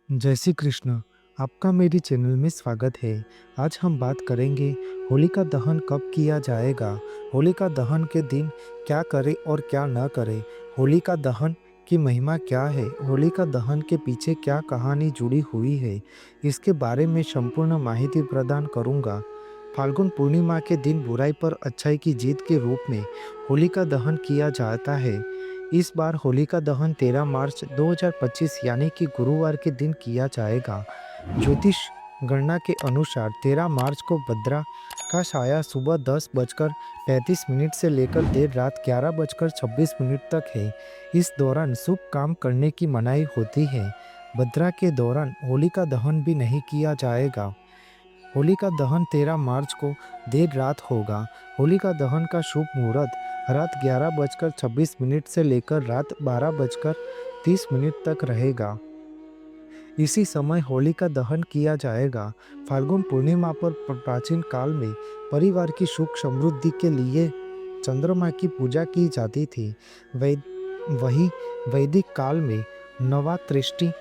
जय श्री कृष्ण। आपका मेरे चैनल में स्वागत है। आज हम बात करेंगे होलिका दहन कब किया जाएगा, होलिका दहन के दिन क्या करें और क्या न करें, होलिका दहन की महिमा क्या है, होलिका दहन के पीछे क्या कहानी जुड़ी हुई है, इसके बारे में संपूर्ण माहिती प्रदान करूंगा। फाल्गुन पूर्णिमा के दिन बुराई पर अच्छाई की जीत के रूप में होलिका दहन किया जाता है। इस बार होलिका दहन 13 मार्च 2025 यानी कि गुरुवार के दिन किया जाएगा। ज्योतिष गणना के अनुसार 13 मार्च को भद्रा का साया सुबह 10:35 से लेकर देर रात 11:26 तक है। इस दौरान शुभ काम करने की मनाही होती है। भद्रा के दौरान होलिका दहन भी नहीं किया जाएगा। होलिका दहन 13 मार्च को देर रात होगा। होलिका दहन का शुभ मुहूर्त रात 11:26 से लेकर रात 12:30 तक रहेगा। इसी समय होलिका दहन किया जाएगा। फाल्गुन पूर्णिमा पर प्राचीन काल में परिवार की सुख समृद्धि के लिए चंद्रमा की पूजा की जाती थी। वही वैदिक काल में नवातृष्टि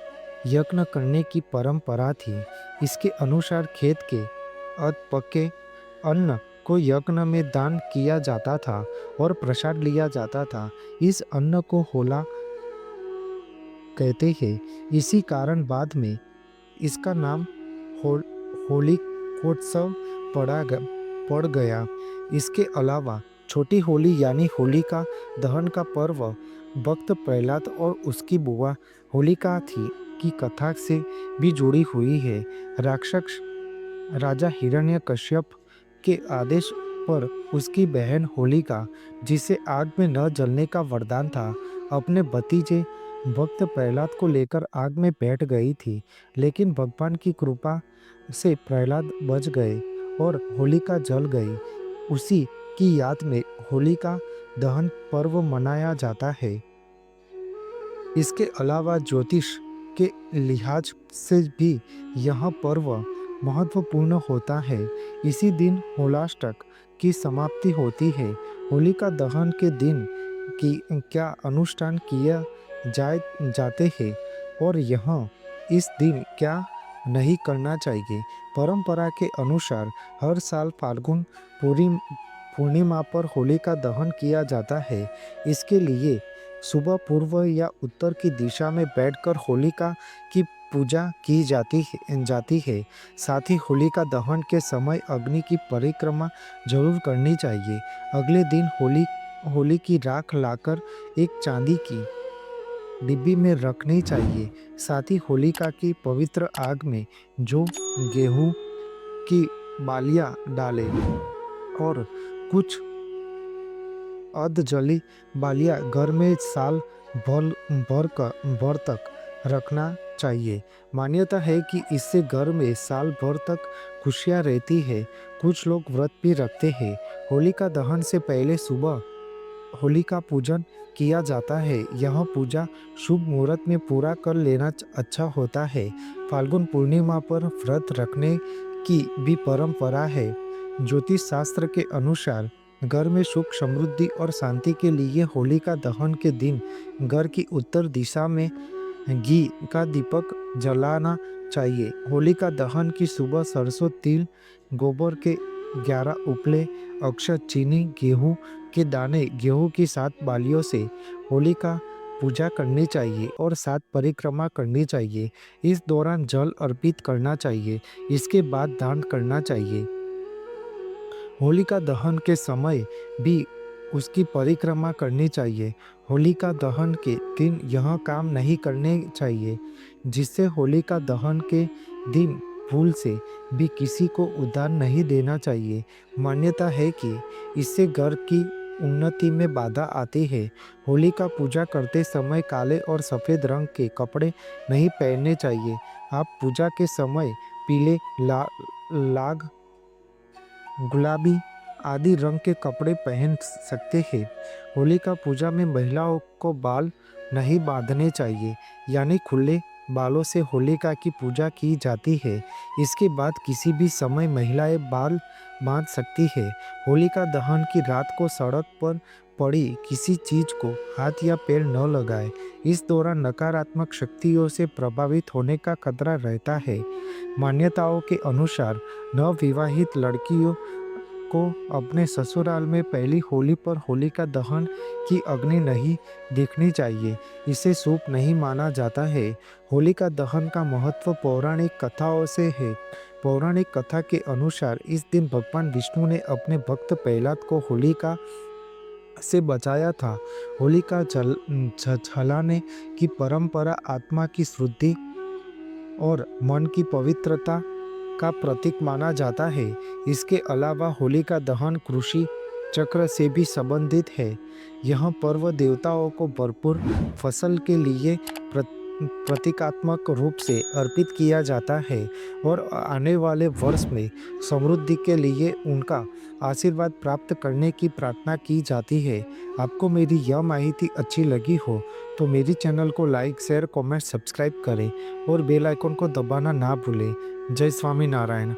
यज्ञ करने की परंपरा थी। इसके अनुसार खेत के अध पके अन्न को यज्ञ में दान किया जाता था और प्रसाद लिया जाता था। इस अन्न को होला कहते हैं। इसी कारण बाद में इसका नाम होल होलिकोत्सव पड़ गया। इसके अलावा छोटी होली यानी होलिका दहन का पर्व भक्त प्रहलाद और उसकी बुआ होलिका थी की कथा से भी जुड़ी हुई है। राक्षस राजा हिरण्यकश्यप के आदेश पर उसकी बहन होलिका, जिसे आग में न जलने का वरदान था, अपने भतीजे भक्त प्रहलाद को लेकर आग में बैठ गई थी। लेकिन भगवान की कृपा से प्रहलाद बच गए और होलिका जल गई। उसी की याद में होलिका दहन पर्व मनाया जाता है। इसके अलावा ज्योतिष के लिहाज से भी यह पर्व महत्वपूर्ण होता है। इसी दिन होलाष्टक की समाप्ति होती है। होलिका दहन के दिन की क्या अनुष्ठान किया जाते हैं और यह इस दिन क्या नहीं करना चाहिए। परंपरा के अनुसार हर साल फाल्गुन पूर्णिमा पर होलिका दहन किया जाता है। इसके लिए सुबह पूर्व या उत्तर की दिशा में बैठकर होलिका की पूजा की जाती है। साथ ही होलिका दहन के समय अग्नि की परिक्रमा जरूर करनी चाहिए। अगले दिन होली की राख लाकर एक चांदी की डिब्बी में रखनी चाहिए। साथ ही होलिका की पवित्र आग में जो गेहूं की बालियां डालें और कुछ अधजली बालियां घर में साल भर तक रखना चाहिए। मान्यता है कि इससे घर में साल भर तक खुशियां रहती है। कुछ लोग व्रत भी रखते हैं। होलिका दहन से पहले सुबह होलिका पूजन किया जाता है। यह पूजा शुभ मुहूर्त में पूरा कर लेना अच्छा होता है। फाल्गुन पूर्णिमा पर व्रत रखने की भी परंपरा है। ज्योतिष शास्त्र के अनुसार घर में सुख समृद्धि और शांति के लिए होलिका दहन के दिन घर की उत्तर दिशा में घी का दीपक जलाना चाहिए। होलिका दहन की सुबह सरसों तिल गोबर के 11 उपले अक्षत चीनी गेहूं के दाने गेहूं की 7 बालियों से होलिका पूजा करनी चाहिए और 7 परिक्रमा करनी चाहिए। इस दौरान जल अर्पित करना चाहिए। इसके बाद दान करना चाहिए। होलिका दहन के समय भी उसकी परिक्रमा करनी चाहिए। होलिका दहन के दिन यह काम नहीं करने चाहिए जिससे होलिका दहन के दिन भूल से भी किसी को उधार नहीं देना चाहिए। मान्यता है कि इससे घर की उन्नति में बाधा आती है। होलिका पूजा करते समय काले और सफ़ेद रंग के कपड़े नहीं पहनने चाहिए। आप पूजा के समय पीले लाल गुलाबी आदि रंग के कपड़े पहन सकते हैं। होलिका पूजा में महिलाओं को बाल नहीं बांधने चाहिए, यानी खुले बालों से होलिका की पूजा की जाती है। इसके बाद किसी भी समय महिलाएं बाल बांध सकती है। होलिका दहन की रात को सड़क पर पड़ी किसी चीज को हाथ या पैर न लगाएं। इस दौरान नकारात्मक शक्तियों से प्रभावित होने का खतरा रहता है। मान्यताओं के अनुसार नवविवाहित लड़कियों को अपने ससुराल में पहली होली पर होलिका दहन की अग्नि नहीं देखनी चाहिए। इसे शुभ नहीं माना जाता है। होलिका दहन का महत्व पौराणिक कथाओं से है। पौराणिक कथा के अनुसार इस दिन भगवान विष्णु ने अपने भक्त प्रहलाद को होलिका से बचाया था। होलिका जलाने की परंपरा आत्मा की शुद्धि और मन की पवित्रता का प्रतीक माना जाता है। इसके अलावा होलिका दहन कृषि चक्र से भी संबंधित है। यह पर्व देवताओं को भरपूर फसल के लिए प्रतीकात्मक रूप से अर्पित किया जाता है और आने वाले वर्ष में समृद्धि के लिए उनका आशीर्वाद प्राप्त करने की प्रार्थना की जाती है। आपको मेरी यह माहिती अच्छी लगी हो तो मेरी चैनल को लाइक, शेयर, कमेंट, सब्सक्राइब करें और बेल आइकन को दबाना ना भूलें। जय स्वामी नारायण।